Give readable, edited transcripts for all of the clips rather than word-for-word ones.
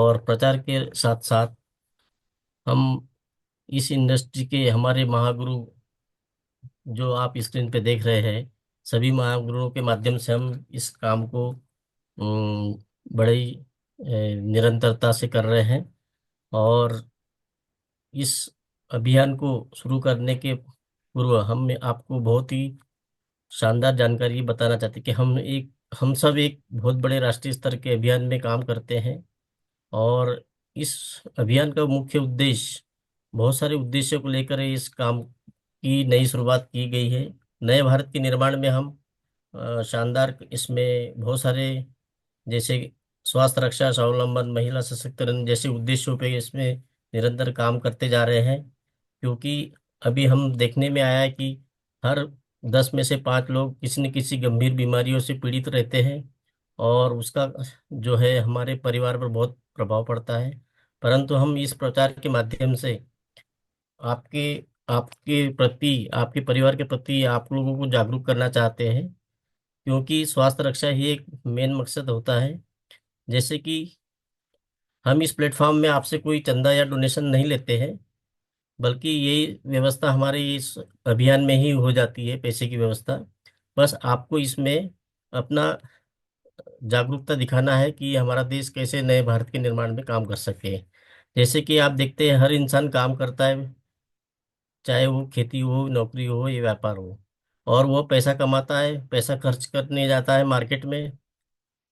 और प्रचार के साथ साथ हम इस इंडस्ट्री के हमारे महागुरु जो आप स्क्रीन पे देख रहे हैं, सभी महागुरुओं के माध्यम से हम इस काम को बड़ी निरंतरता से कर रहे हैं। और इस अभियान को शुरू करने के पूर्व हम आपको बहुत ही शानदार जानकारी बताना चाहते हैं कि हम सब एक बहुत बड़े राष्ट्रीय स्तर के अभियान में काम करते हैं। और इस अभियान का मुख्य उद्देश्य, बहुत सारे उद्देश्यों को लेकर इस काम की नई शुरुआत की गई है। नए भारत के निर्माण में हम शानदार इसमें बहुत सारे, जैसे स्वास्थ्य रक्षा, स्वावलंबन, महिला सशक्तिकरण जैसे उद्देश्यों पे इसमें निरंतर काम करते जा रहे हैं। क्योंकि अभी हम देखने में आया है कि हर 10 में से 5 लोग किसी न किसी गंभीर बीमारियों से पीड़ित रहते हैं। और उसका जो है हमारे परिवार पर बहुत प्रभाव पड़ता है। परंतु हम इस प्रचार के माध्यम से आपके आपके प्रति, आपके परिवार के प्रति आप लोगों को जागरूक करना चाहते हैं। क्योंकि स्वास्थ्य रक्षा ही एक मेन मकसद होता है। जैसे कि हम इस प्लेटफॉर्म में आपसे कोई चंदा या डोनेशन नहीं लेते हैं, बल्कि यही व्यवस्था हमारे इस अभियान में ही हो जाती है, पैसे की व्यवस्था। बस आपको इसमें अपना जागरूकता दिखाना है कि हमारा देश कैसे नए भारत के निर्माण में काम कर सके। जैसे कि आप देखते हैं हर इंसान काम करता है, चाहे वो खेती हो, नौकरी हो या व्यापार हो। और वो पैसा कमाता है, पैसा खर्च करने जाता है मार्केट में।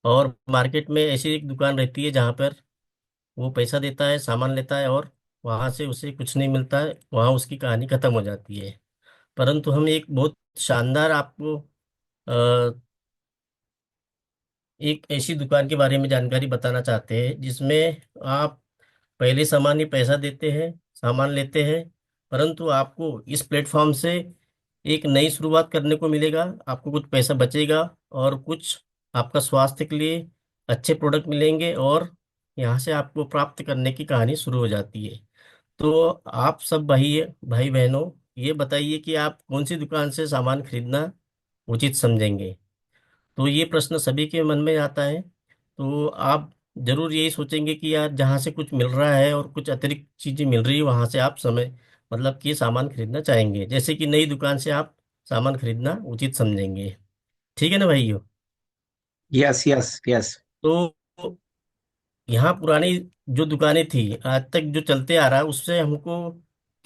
और मार्केट में ऐसी एक दुकान रहती है जहाँ पर वो पैसा देता है, सामान लेता है, और वहां से उसे कुछ नहीं मिलता है, वहां उसकी कहानी खत्म हो जाती है। परंतु हम एक बहुत शानदार आपको एक ऐसी दुकान के बारे में जानकारी बताना चाहते हैं जिसमें आप पहले सामान ही पैसा देते हैं, सामान लेते हैं। परंतु आपको इस प्लेटफॉर्म से एक नई शुरुआत करने को मिलेगा। आपको कुछ पैसा बचेगा और कुछ आपका स्वास्थ्य के लिए अच्छे प्रोडक्ट मिलेंगे, और यहाँ से आपको प्राप्त करने की कहानी शुरू हो जाती है। तो आप सब भाई भाई बहनों, ये बताइए कि आप कौन सी दुकान से सामान खरीदना उचित समझेंगे। तो ये प्रश्न सभी के मन में आता है। तो आप जरूर यही सोचेंगे कि यार जहाँ से कुछ मिल रहा है और कुछ अतिरिक्त चीजें मिल रही है, वहां से आप समय मतलब कि सामान खरीदना चाहेंगे। जैसे कि नई दुकान से आप सामान खरीदना उचित समझेंगे। ठीक है ना भाइयों। Yes yes yes. तो यहाँ पुरानी जो दुकानें थी, आज तक जो चलते आ रहा है, उससे हमको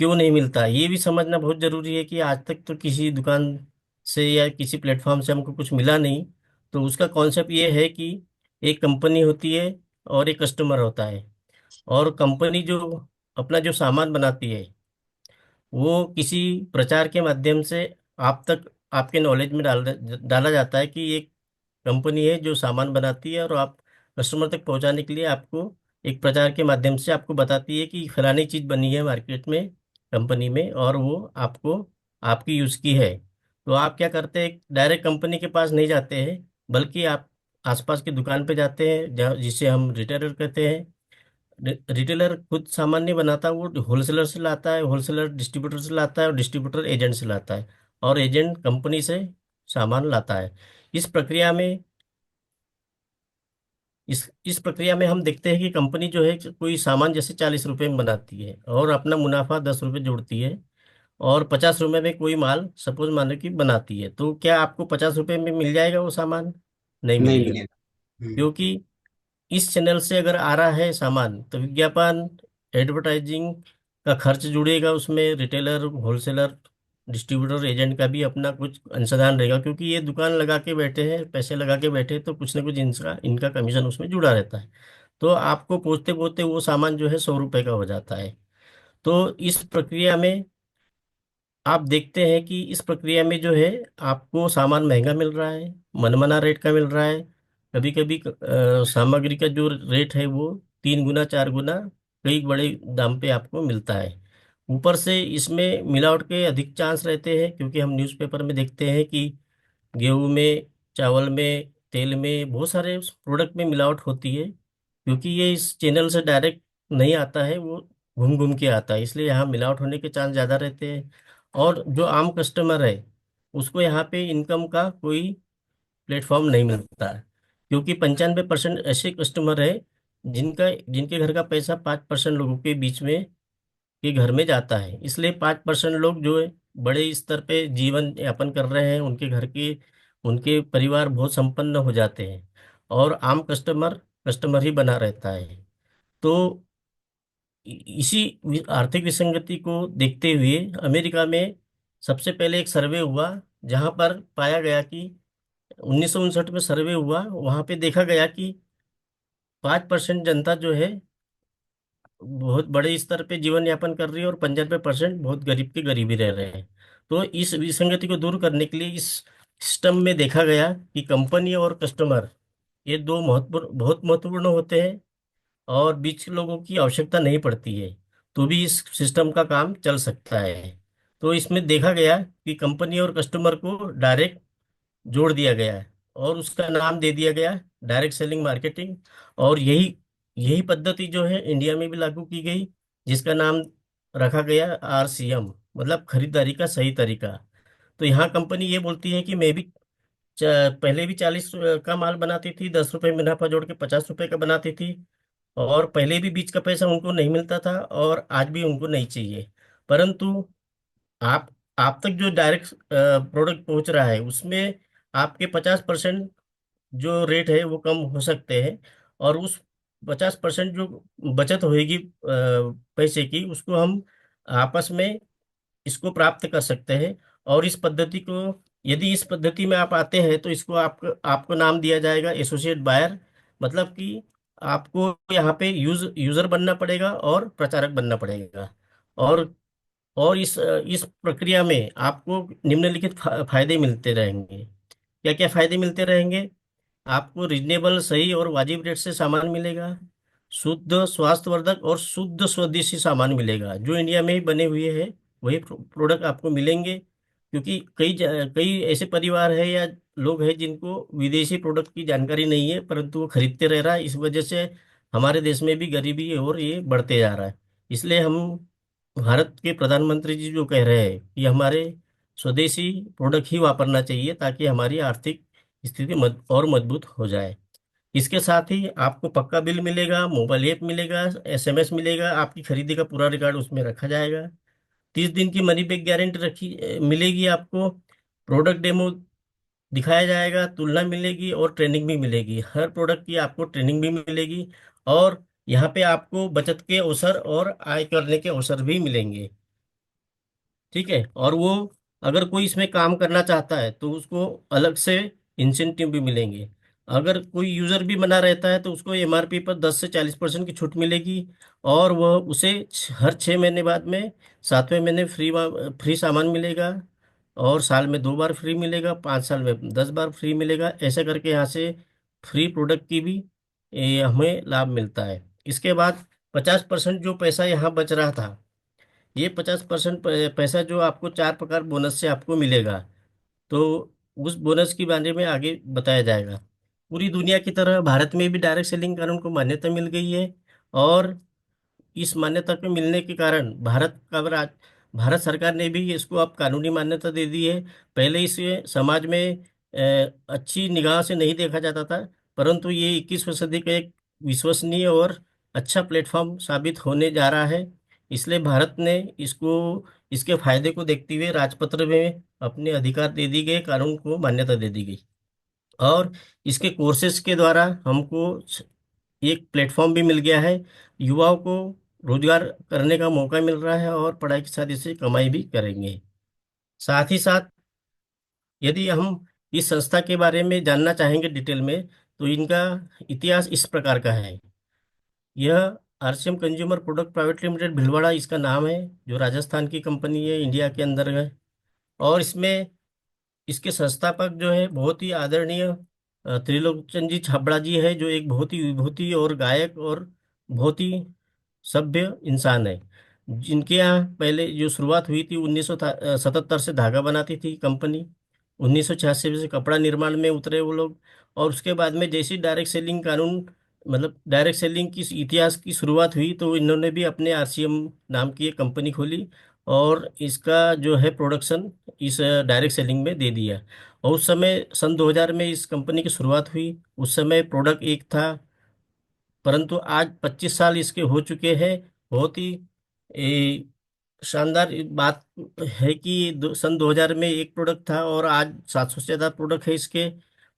क्यों नहीं मिलता, ये भी समझना बहुत जरूरी है कि आज तक तो किसी दुकान से या किसी प्लेटफॉर्म से हमको कुछ मिला नहीं। तो उसका कॉन्सेप्ट ये है कि एक कंपनी होती है और एक कस्टमर होता है। और कंपनी जो अपना जो सामान बनाती है, वो किसी प्रचार के माध्यम से आप तक, आपके नॉलेज में डाला जाता है कि ये कंपनी है जो सामान बनाती है। और आप कस्टमर तक पहुंचाने के लिए आपको एक प्रचार के माध्यम से आपको बताती है कि फलानी चीज बनी है मार्केट में, कंपनी में, और वो आपको आपकी यूज की है। तो आप क्या करते हैं, डायरेक्ट कंपनी के पास नहीं जाते हैं, बल्कि आप आसपास की दुकान पे जाते हैं, जहाँ जिसे हम रिटेलर कहते हैं। रिटेलर खुद सामान नहीं बनाता, वो होलसेलर से लाता है, होलसेलर डिस्ट्रीब्यूटर से लाता है, और डिस्ट्रीब्यूटर एजेंट से लाता है, और एजेंट कंपनी से सामान लाता है। इस प्रक्रिया में इस प्रक्रिया में हम देखते हैं कि कंपनी जो है कोई सामान जैसे 40 रुपए में बनाती है और अपना मुनाफा 10 रुपए जोड़ती है। और 50 रुपए में कोई माल सपोज मानो कि बनाती है, तो क्या आपको 50 रुपए में मिल जाएगा वो सामान? नहीं नहीं मिलेगा। मिलेगा। क्योंकि इस चैनल से अगर आ रहा है सामान, तो विज्ञापन, एडवर्टाइजिंग का खर्च जुड़ेगा उसमें, रिटेलर, होलसेलर, डिस्ट्रीब्यूटर, एजेंट का भी अपना कुछ अंशदान रहेगा। क्योंकि ये दुकान लगा के बैठे हैं, पैसे लगा के बैठे हैं, तो कुछ ना कुछ इनका इनका कमीशन उसमें जुड़ा रहता है। तो आपको पहुंचते पहुंचते वो सामान जो है 100 रुपए का हो जाता है। तो इस प्रक्रिया में आप देखते हैं कि इस प्रक्रिया में जो है आपको सामान महंगा मिल रहा है, मनमाना रेट का मिल रहा है। कभी कभी सामग्री का जो रेट है वो 3 गुना 4 गुना कई बड़े दाम पे आपको मिलता है। ऊपर से इसमें मिलावट के अधिक चांस रहते हैं, क्योंकि हम न्यूज़पेपर में देखते हैं कि गेहूं में, चावल में, तेल में, बहुत सारे प्रोडक्ट में मिलावट होती है। क्योंकि ये इस चैनल से डायरेक्ट नहीं आता है, वो घूम घूम के आता है, इसलिए यहाँ मिलावट होने के चांस ज़्यादा रहते हैं। और जो आम कस्टमर है, उसको यहाँ पे इनकम का कोई प्लेटफॉर्म नहीं मिलता है। क्योंकि 95% ऐसे कस्टमर है जिनके घर का पैसा 5% लोगों के बीच में के घर में जाता है। इसलिए 5% लोग जो है बड़े स्तर पे जीवन यापन कर रहे हैं, उनके परिवार बहुत संपन्न हो जाते हैं, और आम कस्टमर कस्टमर ही बना रहता है। तो इसी आर्थिक विसंगति को देखते हुए अमेरिका में सबसे पहले एक सर्वे हुआ, जहां पर पाया गया कि 1959 में सर्वे हुआ, वहां पे देखा गया कि 5% जनता जो है बहुत बड़े स्तर पे जीवन यापन कर रही है, और 95% बहुत गरीब के गरीब ही रह रहे हैं। तो इस विसंगति को दूर करने के लिए इस सिस्टम में देखा गया कि कंपनी और कस्टमर, ये दो बहुत महत्वपूर्ण होते हैं, और बीच के लोगों की आवश्यकता नहीं पड़ती है, तो भी इस सिस्टम का काम चल सकता है। तो इसमें देखा गया कि कंपनी और कस्टमर को डायरेक्ट जोड़ दिया गया है, और उसका नाम दे दिया गया डायरेक्ट सेलिंग मार्केटिंग। और यही यही पद्धति जो है इंडिया में भी लागू की गई, जिसका नाम रखा गया RCM, मतलब खरीदारी का सही तरीका। तो यहाँ कंपनी ये बोलती है कि मैं भी च- पहले भी 40 का माल बनाती थी, 10 रुपए मुनाफा जोड़ के 50 रुपए का बनाती थी, और पहले भी बीच का पैसा उनको नहीं मिलता था, और आज भी उनको नहीं चाहिए। परंतु आप आप तक जो डायरेक्ट प्रोडक्ट पहुंच रहा है, उसमें आपके 50% जो रेट है वो कम हो सकते हैं, और उस 50% जो बचत होएगी पैसे की, उसको हम आपस में इसको प्राप्त कर सकते हैं। और इस पद्धति को, यदि इस पद्धति में आप आते हैं, तो इसको आपको आपको नाम दिया जाएगा एसोसिएट बायर। मतलब कि आपको यहाँ पे यूजर बनना पड़ेगा और प्रचारक बनना पड़ेगा। और इस प्रक्रिया में आपको निम्नलिखित फायदे मिलते रहेंगे। क्या क्या फायदे मिलते रहेंगे? आपको रिजनेबल, सही और वाजिब रेट से सामान मिलेगा। शुद्ध, स्वास्थ्यवर्धक और शुद्ध स्वदेशी सामान मिलेगा, जो इंडिया में ही बने हुए हैं वही प्रोडक्ट आपको मिलेंगे। क्योंकि कई ऐसे परिवार है या लोग हैं जिनको विदेशी प्रोडक्ट की जानकारी नहीं है, परंतु वो खरीदते रह रहा है। इस वजह से हमारे देश में भी गरीबी और ये बढ़ते जा रहा है। इसलिए हम, भारत के प्रधानमंत्री जी जो कह रहे हैं कि हमारे स्वदेशी प्रोडक्ट ही वापरना चाहिए, ताकि हमारी आर्थिक स्थिति और मजबूत हो जाए। इसके साथ ही आपको पक्का बिल मिलेगा, मोबाइल ऐप मिलेगा, SMS मिलेगा, आपकी खरीदी का पूरा रिकॉर्ड उसमें रखा जाएगा। 30 दिन की मनी बैक गारंटी मिलेगी आपको। प्रोडक्ट डेमो दिखाया जाएगा, तुलना मिलेगी, और ट्रेनिंग भी मिलेगी। हर प्रोडक्ट की आपको ट्रेनिंग भी मिलेगी, और यहाँ पे आपको बचत के अवसर और आय करने के अवसर भी मिलेंगे। ठीक है। और वो, अगर कोई इसमें काम करना चाहता है तो उसको अलग से इंसेंटिव भी मिलेंगे। अगर कोई यूजर भी बना रहता है तो उसको MRP पर 10 से 40% की छूट मिलेगी, और वह उसे हर 6 महीने बाद में 7वें महीने फ्री सामान मिलेगा, और साल में 2 बार फ्री मिलेगा, 5 साल में 10 बार फ्री मिलेगा। ऐसा करके यहाँ से फ्री प्रोडक्ट की भी हमें लाभ मिलता है। इसके बाद 50% जो पैसा यहाँ बच रहा था, ये 50% पैसा जो आपको 4 प्रकार बोनस से आपको मिलेगा, तो उस बोनस के बारे में आगे बताया जाएगा। पूरी दुनिया की तरह भारत में भी डायरेक्ट सेलिंग कानून को मान्यता मिल गई है, और इस मान्यता के मिलने के कारण भारत सरकार ने भी इसको अब कानूनी मान्यता दे दी है। पहले इसे समाज में अच्छी निगाह से नहीं देखा जाता था, परंतु ये 21वीं सदी का एक विश्वसनीय और अच्छा प्लेटफॉर्म साबित होने जा रहा है। इसलिए भारत ने इसको, इसके फायदे को देखते हुए राजपत्र में अपने अधिकार दे दी गए, कानून को मान्यता दे दी गई। और इसके कोर्सेज के द्वारा हमको एक प्लेटफॉर्म भी मिल गया है। युवाओं को रोजगार करने का मौका मिल रहा है, और पढ़ाई के साथ इससे कमाई भी करेंगे। साथ ही साथ, यदि हम इस संस्था के बारे में जानना चाहेंगे डिटेल में, तो इनका इतिहास इस प्रकार का है। यह RCM consumer product private limited Bhilwara इसका नाम है, जो राजस्थान की कंपनी है, इंडिया के अंदर है। और इसमें इसके संस्थापक जो है बहुत ही आदरणीय त्रिलोचन जी छाबड़ा जी है, जो एक बहुत ही विभूति और गायक और बहुत ही सभ्य इंसान है। जिनके यहाँ पहले जो शुरुआत हुई थी, 1977 से धागा बनाती थी कंपनी। 1986 से कपड़ा निर्माण में उतरे वो लोग। और उसके बाद में जैसी डायरेक्ट सेलिंग कानून, मतलब डायरेक्ट सेलिंग की इतिहास की शुरुआत हुई, तो इन्होंने भी अपने RCM नाम की एक कंपनी खोली, और इसका जो है प्रोडक्शन इस डायरेक्ट सेलिंग में दे दिया। और उस समय सन 2000 में इस कंपनी की शुरुआत हुई। उस समय प्रोडक्ट एक था, परंतु आज 25 साल इसके हो चुके हैं। बहुत ही ए, शानदार बात है कि सन 2000 में एक प्रोडक्ट था और आज 700 से ज्यादा प्रोडक्ट है इसके।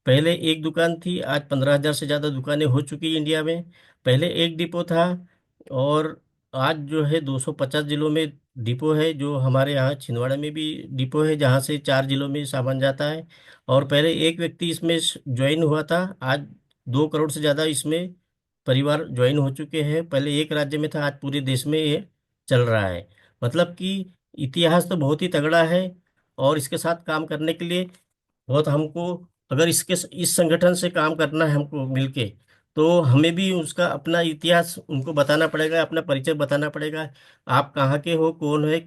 पहले एक दुकान थी, आज 15,000 से ज्यादा दुकानें हो चुकी इंडिया में। पहले एक डिपो था और आज जो है 250 जिलों में डिपो है। जो हमारे यहाँ छिंदवाड़ा में भी डिपो है, जहाँ से 4 जिलों में सामान जाता है। और पहले एक व्यक्ति इसमें ज्वाइन हुआ था, आज 2 करोड़ से ज्यादा इसमें परिवार ज्वाइन हो चुके हैं। पहले एक राज्य में था, आज पूरे देश में ये चल रहा है। मतलब कि इतिहास तो बहुत ही तगड़ा है। और इसके साथ काम करने के लिए बहुत हमको, अगर इसके इस संगठन से काम करना है हमको मिलके, तो हमें भी उसका अपना इतिहास उनको बताना पड़ेगा, अपना परिचय बताना पड़ेगा। आप कहाँ के हो, कौन है,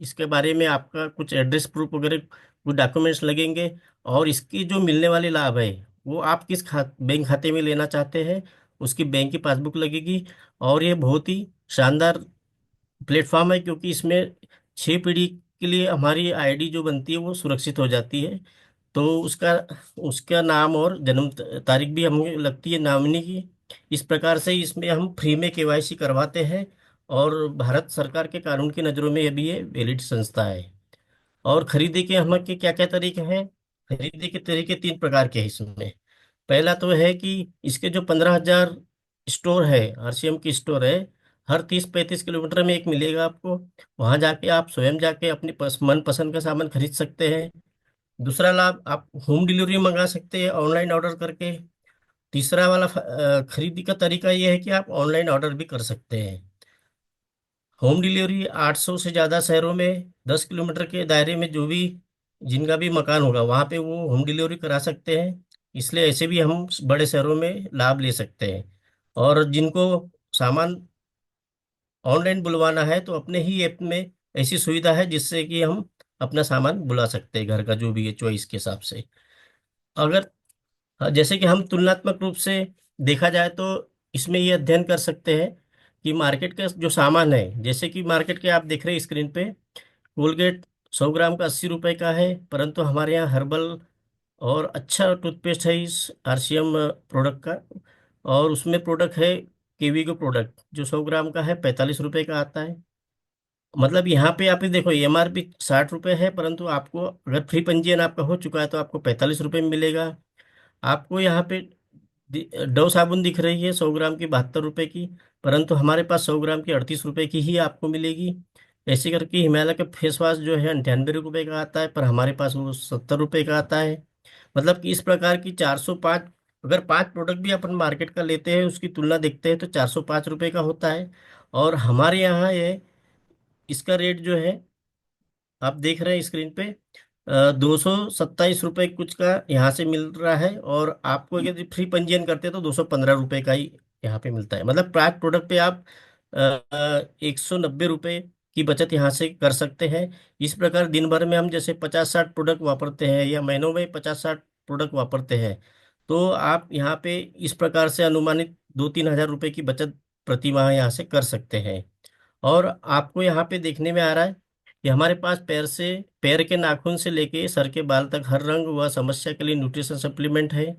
इसके बारे में आपका कुछ एड्रेस प्रूफ वगैरह कुछ डॉक्यूमेंट्स लगेंगे। और इसकी जो मिलने वाली लाभ है वो आप किस बैंक खाते में लेना चाहते हैं, उसकी बैंक की पासबुक लगेगी। और ये बहुत ही शानदार प्लेटफॉर्म है, क्योंकि इसमें 6 पीढ़ी के लिए हमारी आईडी जो बनती है वो सुरक्षित हो जाती है। तो उसका उसका नाम और जन्म तारीख भी हमें लगती है नॉमिनी की। इस प्रकार से इसमें हम फ्री में केवाईसी करवाते हैं। और भारत सरकार के कानून की नज़रों में ये भी ये वैलिड संस्था है। और खरीदे के हम के क्या क्या तरीके हैं। खरीदे के तरीके 3 प्रकार के हैं इसमें। पहला तो है कि इसके जो 15,000 स्टोर है, आरसीएम की स्टोर है, हर 30-35 किलोमीटर में एक मिलेगा आपको। वहां जाके आप स्वयं जाके अपनी मन पसंद का सामान खरीद सकते हैं। दूसरा लाभ, आप होम डिलीवरी मंगा सकते हैं ऑनलाइन ऑर्डर करके। तीसरा वाला खरीदी का तरीका यह है कि आप ऑनलाइन ऑर्डर भी कर सकते हैं। होम डिलीवरी 800 से ज़्यादा शहरों में 10 किलोमीटर के दायरे में जो भी जिनका भी मकान होगा वहाँ पे वो होम डिलीवरी करा सकते हैं। इसलिए ऐसे भी हम बड़े शहरों में लाभ ले सकते हैं। और जिनको सामान ऑनलाइन बुलवाना है तो अपने ही ऐप में ऐसी सुविधा है जिससे कि हम अपना सामान बुला सकते हैं, घर का जो भी है चॉइस के हिसाब से। अगर हाँ, जैसे कि हम तुलनात्मक रूप से देखा जाए तो इसमें ये अध्ययन कर सकते हैं कि मार्केट का जो सामान है, जैसे कि मार्केट के आप देख रहे हैं स्क्रीन पे, कोलगेट 100 ग्राम का 80 रुपए का है, परंतु हमारे यहाँ हर्बल और अच्छा टूथपेस्ट है इस आरसीएम प्रोडक्ट का। और उसमें प्रोडक्ट है केवीगो प्रोडक्ट, जो 100 ग्राम का है 45 रुपए का आता है। मतलब यहाँ पे आप ही देखो, एमआरपी 60 रुपए है, परंतु आपको अगर फ्री पंजीयन आपका हो चुका है तो आपको 45 रुपए में मिलेगा। आपको यहाँ पे डव साबुन दिख रही है 100 ग्राम की 72 रुपए की, परंतु हमारे पास 100 ग्राम की 38 रुपए की ही आपको मिलेगी। ऐसे करके हिमालय का फेस वॉश जो है 98 रुपए का आता है, पर हमारे पास वो 70 रुपए का आता है। मतलब कि इस प्रकार की 405, अगर 5 प्रोडक्ट भी अपन मार्केट का लेते हैं उसकी तुलना देखते हैं तो 405 रुपए का होता है। और हमारे यहाँ ये इसका रेट जो है आप देख रहे हैं स्क्रीन पे, 227 रुपये कुछ का यहाँ से मिल रहा है। और आपको यदि फ्री पंजीयन करते हैं तो 215 रुपये का ही यहाँ पे मिलता है। मतलब प्राइस प्रोडक्ट पे आप 190 रुपये की बचत यहाँ से कर सकते हैं। इस प्रकार दिन भर में हम जैसे 50-60 प्रोडक्ट वापरते हैं या महीनों में 50-60 प्रोडक्ट वापरते हैं, तो आप यहाँ पे इस प्रकार से अनुमानित 2-3 हज़ार रुपये की बचत प्रति माह यहाँ से कर सकते हैं। और आपको यहाँ पे देखने में आ रहा है कि हमारे पास पैर के नाखून से लेके सर के बाल तक हर रंग व समस्या के लिए न्यूट्रिशन सप्लीमेंट है,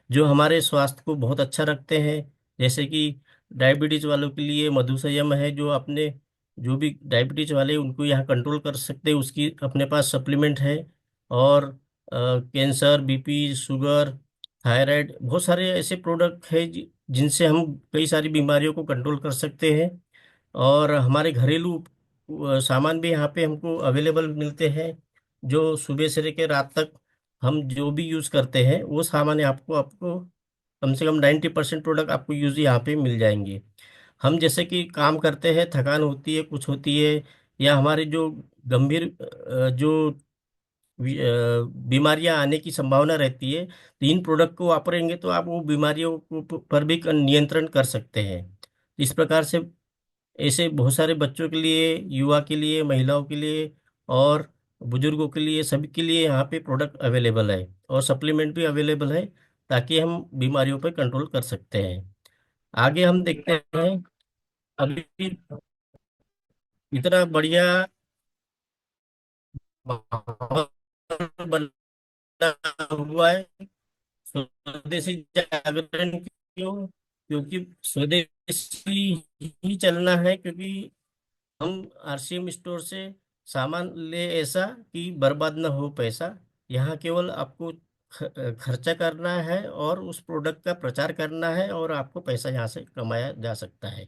जो हमारे स्वास्थ्य को बहुत अच्छा रखते हैं। जैसे कि डायबिटीज वालों के लिए मधुसंयम है, जो अपने जो भी डायबिटीज वाले उनको यहाँ कंट्रोल कर सकते हैं, उसकी अपने पास सप्लीमेंट है। और कैंसर, बीपी, शुगर, थायराइड, बहुत सारे ऐसे प्रोडक्ट है जिनसे हम कई सारी बीमारियों को कंट्रोल कर सकते हैं। और हमारे घरेलू सामान भी यहाँ पे हमको अवेलेबल मिलते हैं, जो सुबह से लेकर रात तक हम जो भी यूज़ करते हैं वो सामान आपको आपको कम से कम 90% प्रोडक्ट आपको यूज यहाँ पे मिल जाएंगे। हम जैसे कि काम करते हैं, थकान होती है, कुछ होती है, या हमारे जो गंभीर जो बीमारियां आने की संभावना रहती है, तो इन प्रोडक्ट को वापरेंगे तो आप वो बीमारियों को पर भी नियंत्रण कर सकते हैं। इस प्रकार से ऐसे बहुत सारे बच्चों के लिए, युवा के लिए, महिलाओं के लिए और बुजुर्गों के लिए, सभी के लिए यहाँ पे प्रोडक्ट अवेलेबल है और सप्लीमेंट भी अवेलेबल है, ताकि हम बीमारियों पर कंट्रोल कर सकते हैं। आगे हम देखते हैं। अभी इतना बढ़िया माहौल बना हुआ है, स्वदेशी जागरण क्यों, क्योंकि स्वदेशी ही चलना है, क्योंकि हम आरसीएम स्टोर से सामान ले ऐसा कि बर्बाद ना हो पैसा। यहाँ केवल आपको खर्चा करना है और उस प्रोडक्ट का प्रचार करना है, और आपको पैसा यहाँ से कमाया जा सकता है।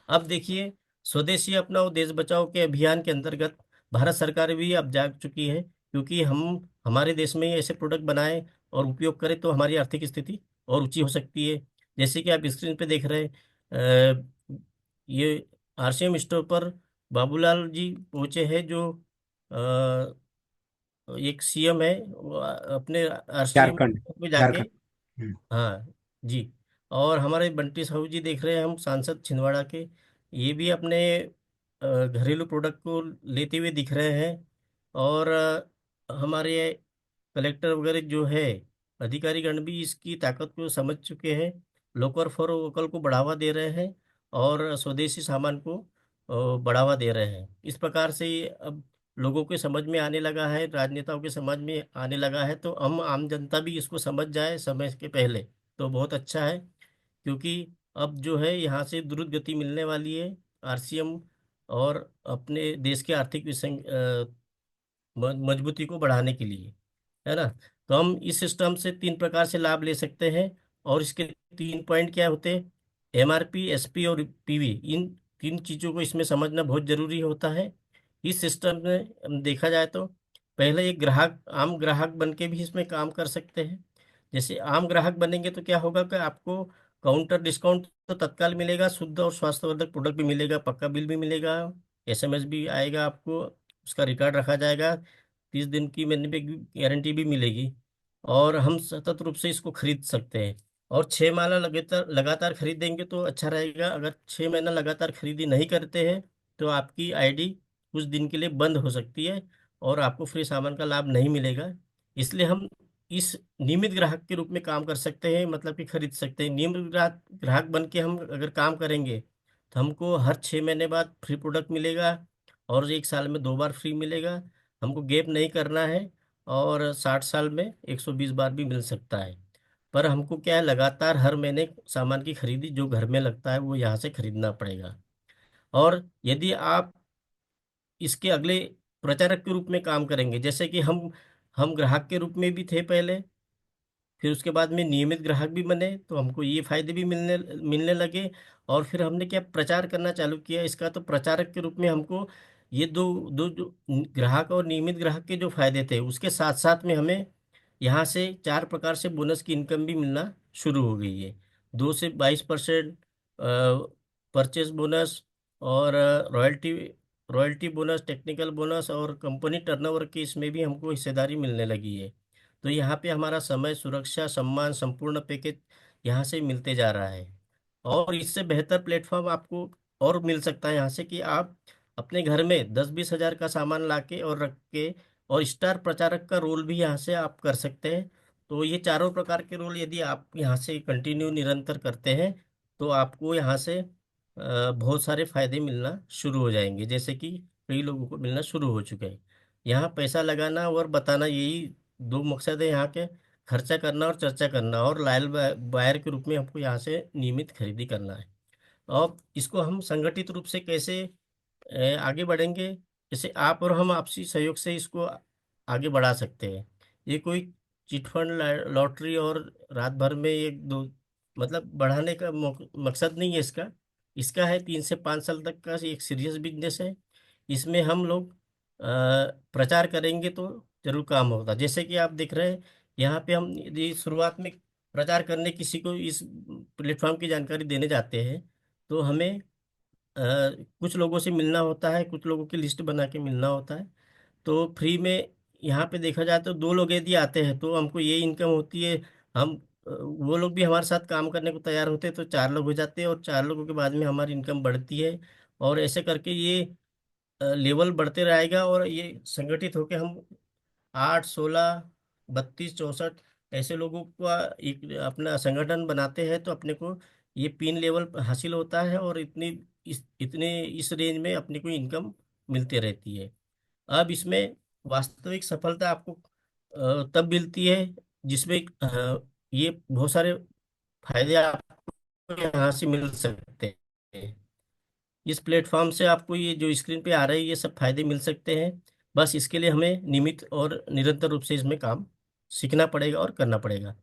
अब देखिए, स्वदेशी अपनाओ देश बचाओ के अभियान के अंतर्गत भारत सरकार भी अब जाग चुकी है, क्योंकि हम हमारे देश में ही ऐसे प्रोडक्ट बनाए और उपयोग करें तो हमारी आर्थिक स्थिति और ऊंची हो सकती है। जैसे कि आप स्क्रीन पे देख रहे हैं, ये आरसीएम स्टोर पर बाबूलाल जी पहुंचे हैं, जो एक सीएम है, वो अपने आरसीएम झारखंड। में जाके। झारखंड। हम्म। हाँ जी। और हमारे बंटी साहू जी देख रहे हैं, हम सांसद छिंदवाड़ा के, ये भी अपने घरेलू प्रोडक्ट को लेते हुए दिख रहे हैं। और हमारे कलेक्टर वगैरह जो है, अधिकारीगण भी इसकी ताकत को समझ चुके हैं, लोकल फॉर वोकल को बढ़ावा दे रहे हैं, और स्वदेशी सामान को बढ़ावा दे रहे हैं। इस प्रकार से ये अब लोगों के समझ में आने लगा है, राजनेताओं के समझ में आने लगा है, तो हम आम जनता भी इसको समझ जाए समय के पहले तो बहुत अच्छा है। क्योंकि अब जो है यहाँ से द्रुत गति मिलने वाली है आरसीएम और अपने देश के आर्थिक मजबूती को बढ़ाने के लिए, है ना। तो हम इस सिस्टम से तीन प्रकार से लाभ ले सकते हैं, और इसके तीन पॉइंट क्या होते हैं? एमआरपी, एसपी और पीवी। इन तीन चीजों को इसमें समझना बहुत जरूरी होता है। इस सिस्टम में देखा जाए तो पहले एक ग्राहक, आम ग्राहक बन के भी इसमें काम कर सकते हैं। जैसे आम ग्राहक बनेंगे तो क्या होगा कि आपको काउंटर डिस्काउंट तो तत्काल मिलेगा, शुद्ध और स्वास्थ्यवर्धक प्रोडक्ट भी मिलेगा, पक्का बिल भी मिलेगा, एसएमएस भी आएगा आपको, उसका रिकॉर्ड रखा जाएगा, 30 दिन की मनी बैक गारंटी भी मिलेगी, और हम सतत रूप से इसको खरीद सकते हैं। और 6 महीना लगातार लगातार खरीदेंगे तो अच्छा रहेगा। अगर 6 महीना लगातार खरीदी नहीं करते हैं तो आपकी आईडी कुछ दिन के लिए बंद हो सकती है, और आपको फ्री सामान का लाभ नहीं मिलेगा। इसलिए हम इस नियमित ग्राहक के रूप में काम कर सकते हैं, मतलब कि खरीद सकते हैं। नियमित ग्राहक ग्राहक बन के हम अगर काम करेंगे तो हमको हर 6 महीने बाद फ्री प्रोडक्ट मिलेगा, और 1 साल में 2 बार फ्री मिलेगा। हमको गैप नहीं करना है, और 60 साल में 120 बार भी मिल सकता है। पर हमको क्या है, लगातार हर महीने सामान की खरीदी जो घर में लगता है वो यहाँ से खरीदना पड़ेगा। और यदि आप इसके अगले प्रचारक के रूप में काम करेंगे, जैसे कि हम ग्राहक के रूप में भी थे पहले, फिर उसके बाद में नियमित ग्राहक भी बने तो हमको ये फायदे भी मिलने मिलने लगे। और फिर हमने क्या प्रचार करना चालू किया इसका, तो प्रचारक के रूप में हमको ये दो दो जो ग्राहक और नियमित ग्राहक के जो फायदे थे, उसके साथ साथ में हमें यहाँ से 4 प्रकार से बोनस की इनकम भी मिलना शुरू हो गई है। 2 से 22% परचेज बोनस, और royalty royalty bonus, technical bonus, और कंपनी टर्नओवर की इसमें भी हमको हिस्सेदारी मिलने लगी है। तो यहाँ पे हमारा समय, सुरक्षा, सम्मान, संपूर्ण पैकेज यहाँ से मिलते जा रहा है। और इससे बेहतर प्लेटफॉर्म आपको और मिल सकता है यहाँ से, कि आप अपने घर में 10-20 हज़ार का सामान लाके और रख के, और स्टार प्रचारक का रोल भी यहाँ से आप कर सकते हैं। तो ये चारों प्रकार के रोल यदि आप यहाँ से कंटिन्यू निरंतर करते हैं तो आपको यहाँ से बहुत सारे फायदे मिलना शुरू हो जाएंगे, जैसे कि कई लोगों को मिलना शुरू हो चुके हैं। यहाँ पैसा लगाना और बताना, यही दो मकसद है यहाँ के। खर्चा करना और चर्चा करना, और लायल बायर के रूप में हमको यहाँ से नियमित खरीदी करना है। और इसको हम संगठित रूप से कैसे आगे बढ़ेंगे? जैसे आप और हम आपसी सहयोग से इसको आगे बढ़ा सकते हैं। ये कोई चिटफंड लॉटरी और रात भर में एक दो, मतलब बढ़ाने का मकसद नहीं है इसका। इसका है 3 से 5 साल तक का एक सीरियस बिजनेस है। इसमें हम लोग प्रचार करेंगे तो जरूर काम होगा। जैसे कि आप देख रहे हैं, यहाँ पे हम यदि शुरुआत में प्रचार करने किसी को इस प्लेटफॉर्म की जानकारी देने जाते हैं तो हमें कुछ लोगों से मिलना होता है, कुछ लोगों की लिस्ट बना के मिलना होता है। तो फ्री में यहाँ पे देखा जाए तो 2 लोग यदि आते हैं तो हमको ये इनकम होती है। हम वो लोग भी हमारे साथ काम करने को तैयार होते हैं तो 4 लोग हो जाते हैं, और 4 लोगों के बाद में हमारी इनकम बढ़ती है। और ऐसे करके ये लेवल बढ़ते रहेगा, और ये संगठित होकर हम 8, 16, 32, 64 ऐसे लोगों का एक अपना संगठन बनाते हैं, तो अपने को ये पिन लेवल हासिल होता है, और इस रेंज में अपने को इनकम मिलते रहती है। अब इसमें वास्तविक सफलता आपको तब मिलती है जिसमें ये बहुत सारे फायदे आपको यहाँ से मिल सकते हैं। इस प्लेटफॉर्म से आपको ये जो स्क्रीन पे आ रहा है ये सब फायदे मिल सकते हैं। बस इसके लिए हमें नियमित और निरंतर रूप से इसमें काम सीखना पड़ेगा और करना पड़ेगा।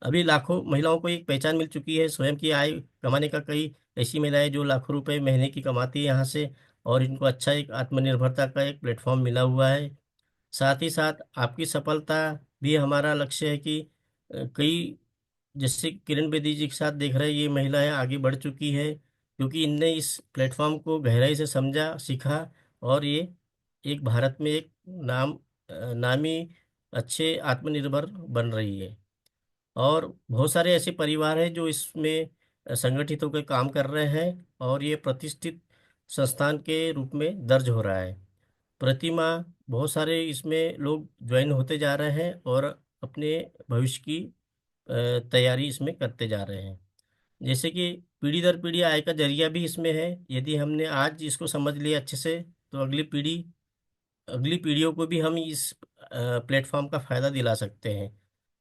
अभी लाखों महिलाओं को एक पहचान मिल चुकी है स्वयं की आय कमाने का। कई ऐसी महिलाएं जो लाखों रुपए महीने की कमाती है यहाँ से, और इनको अच्छा एक आत्मनिर्भरता का एक प्लेटफॉर्म मिला हुआ है। साथ ही साथ आपकी सफलता भी हमारा लक्ष्य है कि कई, जैसे किरण बेदी जी के साथ देख रहे हैं, ये महिलाएं आगे बढ़ चुकी है क्योंकि इनने इस प्लेटफॉर्म को गहराई से समझा, सीखा, और ये एक भारत में एक नामी अच्छे आत्मनिर्भर बन रही है। और बहुत सारे ऐसे परिवार हैं जो इसमें संगठित होकर काम कर रहे हैं, और ये प्रतिष्ठित संस्थान के रूप में दर्ज हो रहा है। प्रति माह बहुत सारे इसमें लोग ज्वाइन होते जा रहे हैं और अपने भविष्य की तैयारी इसमें करते जा रहे हैं। जैसे कि पीढ़ी दर पीढ़ी आय का जरिया भी इसमें है। यदि हमने आज इसको समझ लिया अच्छे से, तो अगली पीढ़ियों को भी हम इस प्लेटफॉर्म का फायदा दिला सकते हैं।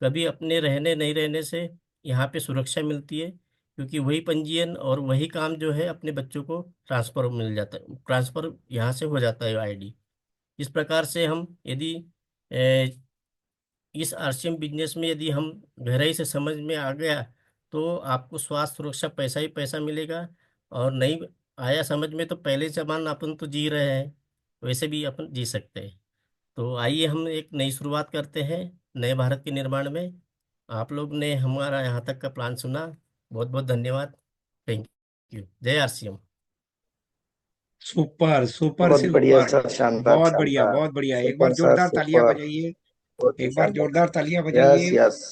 कभी अपने रहने नहीं रहने से यहाँ पे सुरक्षा मिलती है, क्योंकि वही पंजीयन और वही काम जो है अपने बच्चों को ट्रांसफर मिल जाता है, ट्रांसफर यहाँ से हो जाता है आईडी। इस प्रकार से हम यदि इस आरसीएम बिजनेस में यदि हम गहराई से समझ में आ गया, तो आपको स्वास्थ्य सुरक्षा पैसा ही पैसा मिलेगा। और नहीं आया समझ में, तो पहले जमान अपन तो जी रहे हैं, वैसे भी अपन जी सकते हैं। तो आइए हम एक नई शुरुआत करते हैं नए भारत के निर्माण में। आप लोग ने हमारा यहाँ तक का प्लान सुना, बहुत बहुत धन्यवाद। Thank you. जय आरसीएम। सुपर सुपर बहुत से बढ़िया सुपर। सर, शानदार बहुत बढ़िया, शानदार। बहुत बढ़िया। एक बार सुपर सर, जोरदार तालियां सुपर। बजाइए। बहुत ही एक बार शानदार। जोरदार तालियां यस बजाइए। यस।